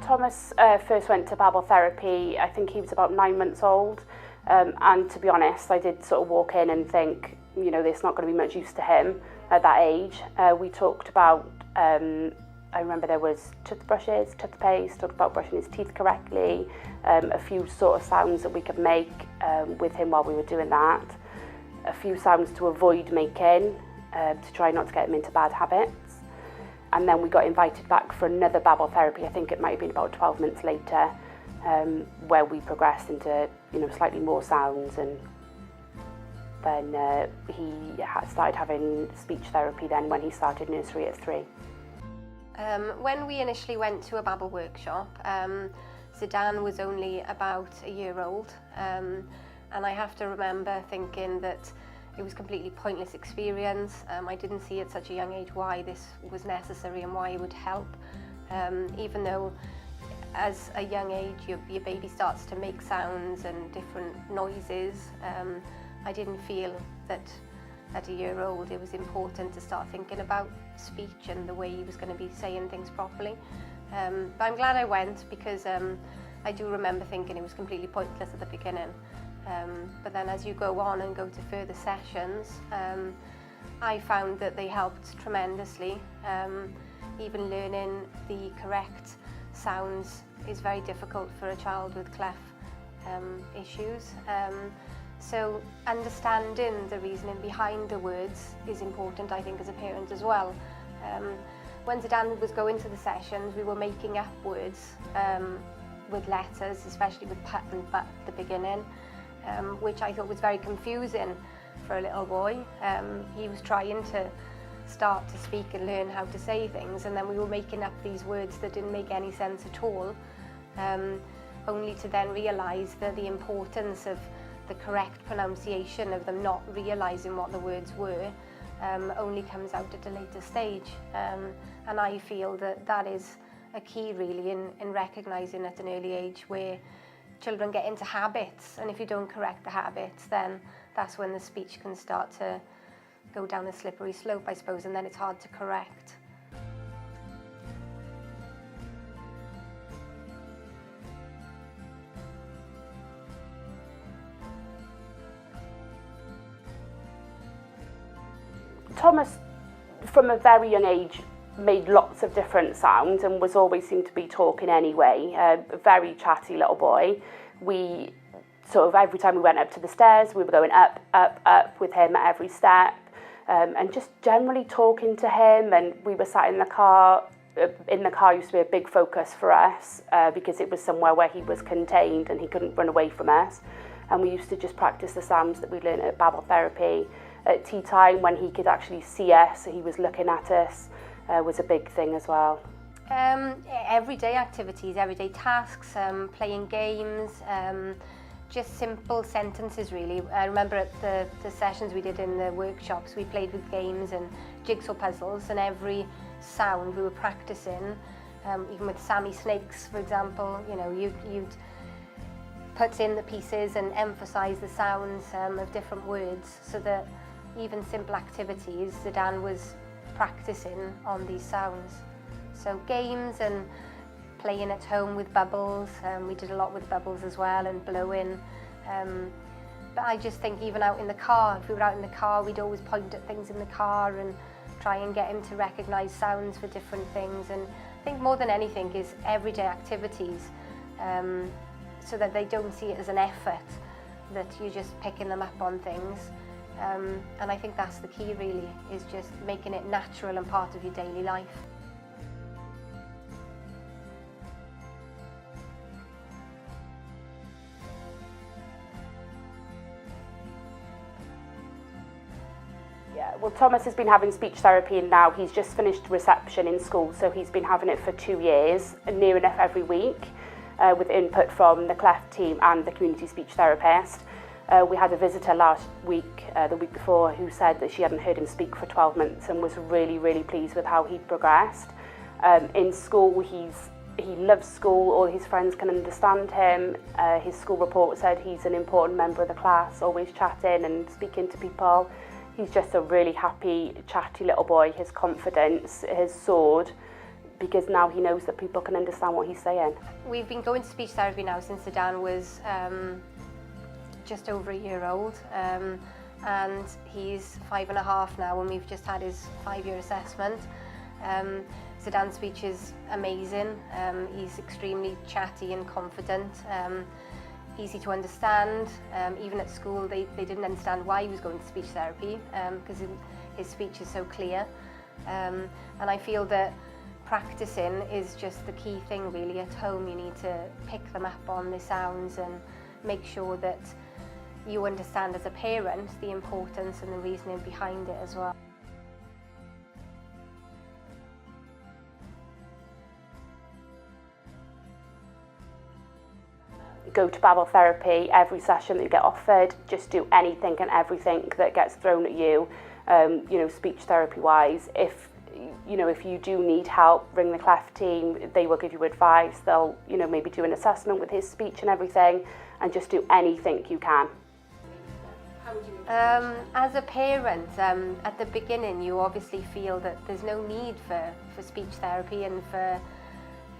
Thomas first went to Babble therapy, I think he was about 9 months old, and to be honest, I did sort of walk in and think, you know, there's not going to be much use to him at that age. We talked about, I remember there was toothbrushes, toothpaste, talked about brushing his teeth correctly, a few sort of sounds that we could make with him while we were doing that, a few sounds to avoid making, to try not to get him into bad habits. And then we got invited back for another Babble therapy. I think it might have been about 12 months later, where we progressed into, you know, slightly more sounds, and then he started having speech therapy then when he started nursery at 3. When we initially went to a Babble workshop, Zidane was only about a year old, and I have to remember thinking that it was a completely pointless experience. I didn't see at such a young age why this was necessary and why it would help. Even though as a young age your baby starts to make sounds and different noises, I didn't feel that at a year old it was important to start thinking about speech and the way he was going to be saying things properly. But I'm glad I went, because I do remember thinking it was completely pointless at the beginning. But then as you go on and go to further sessions, I found that they helped tremendously. Even learning the correct sounds is very difficult for a child with cleft issues. So understanding the reasoning behind the words is important, I think, as a parent as well. When Zidane was going to the sessions, we were making up words with letters, especially with put and but at the beginning. Which I thought was very confusing for a little boy. He was trying to start to speak and learn how to say things, and then we were making up these words that didn't make any sense at all, only to then realise that the importance of the correct pronunciation of them not realising what the words were only comes out at a later stage. And I feel that that is a key really in recognising at an early age where children get into habits, and if you don't correct the habits, then that's when the speech can start to go down a slippery slope, I suppose, and then it's hard to correct. Thomas, from a very young age, made lots of different sounds and was always seemed to be talking anyway. A very chatty little boy. We sort of, every time we went up to the stairs, we were going up, up, up with him at every step, and just generally talking to him. And we were sat in the car. In the car used to be a big focus for us, because it was somewhere where he was contained and he couldn't run away from us. And we used to just practice the sounds that we learned at Babble therapy. At tea time, when he could actually see us, he was looking at us, was a big thing as well. Everyday activities, everyday tasks, playing games, just simple sentences really. I remember at the sessions we did in the workshops, we played with games and jigsaw puzzles, and every sound we were practicing, even with Sammy Snakes, for example, you know, you'd put in the pieces and emphasise the sounds of different words, so that even simple activities, Zidane was practicing on these sounds. So games and playing at home with bubbles, we did a lot with bubbles as well, and blowing. But I just think even out in the car, if we were out in the car, we'd always point at things in the car and try and get him to recognise sounds for different things. And I think more than anything is everyday activities, so that they don't see it as an effort, that you're just picking them up on things. And I think that's the key really, is just making it natural and part of your daily life. Yeah, well, Thomas has been having speech therapy, and now he's just finished reception in school, so he's been having it for 2 years, near enough every week, with input from the Cleft team and the community speech therapist. We had a visitor last week, the week before, who said that she hadn't heard him speak for 12 months and was really, really pleased with how he'd progressed. In school, he loves school, all his friends can understand him. His school report said he's an important member of the class, always chatting and speaking to people. He's just a really happy, chatty little boy. His confidence has soared because now he knows that people can understand what he's saying. We've been going to speech therapy now since Sedan was just over a year old, and he's 5.5 now, and we've just had his 5-year assessment. Sedan's speech is amazing. He's extremely chatty and confident, easy to understand. Even at school they didn't understand why he was going to speech therapy, because his speech is so clear. And I feel that practicing is just the key thing really. At home you need to pick them up on the sounds and make sure that you understand as a parent the importance and the reasoning behind it as well. Go to Babble therapy every session that you get offered. Just do anything and everything that gets thrown at you, you know, speech therapy wise. If you do need help, ring the Cleft team. They will give you advice. They'll, you know, maybe do an assessment with his speech and everything, and just do anything you can. As a parent, at the beginning you obviously feel that there's no need for speech therapy, and for,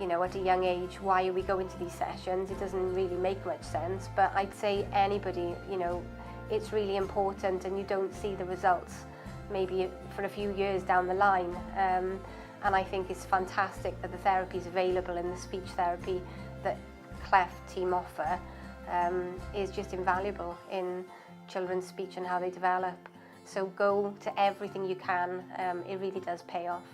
you know, at a young age, why are we going to these sessions? It doesn't really make much sense. But I'd say anybody, you know, it's really important, and you don't see the results maybe for a few years down the line. And I think it's fantastic that the therapy is available, and the speech therapy that Cleft team offer is just invaluable in children's speech and how they develop. So go to everything you can. It really does pay off.